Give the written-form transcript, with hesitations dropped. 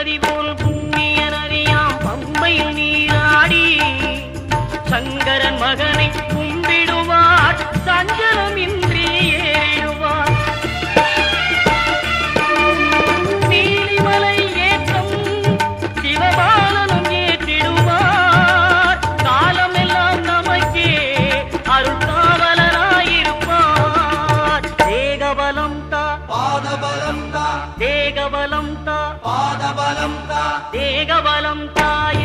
நதி போல் புண்ணிய நதியாம் பம்பையில் நீராடி சங்கரன் மகனை கும்பிடுவார் சஞ்சலமின்றி ஏறிடுவார். நீலிமலை ஏற்றம் சிவபாலனும் ஏற்றிடுவார். காலமெல்லாம் நமக்கே அருள்காவலனாயிருப்பார். தேகபலம் தா பாதபலம் தா தேகபலம் தா பாதபலம் தா தேகபலம் தாய